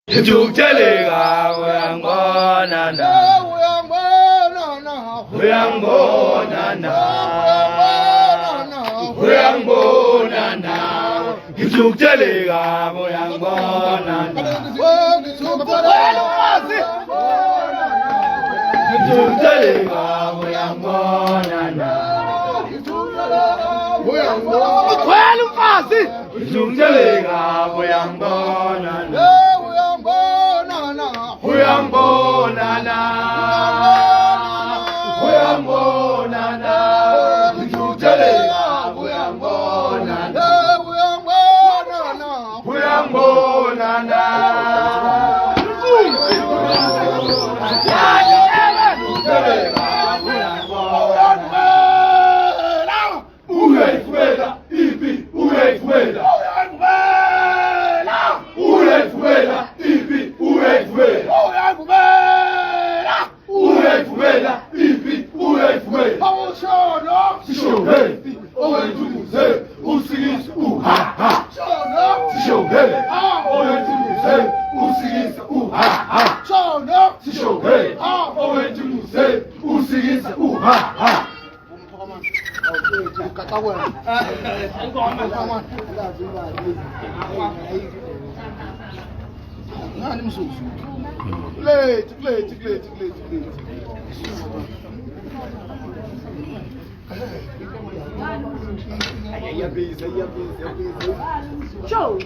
Tutelega uyangibonana uyangibonana ngithukuthelega uyangibonana ngithukuthelega uyangibonana ukhwela umfazi ngithukuthelega uyangibonana uyangibonana uyangibonana ngithukuthelega uyangibonana uyangibonana uyayifumela ipi uyayifumela uyayifumela ipi uyayifumela uyayifumela ipi uyayifumela sishonke owethukuze usikise uhaha sishonke owethukuze usikise uhaha sishonke owethukuze usikise uhaha Ngani msusu? Late. Ya busy. Show.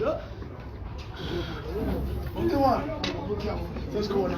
Okay, one. Let's go on.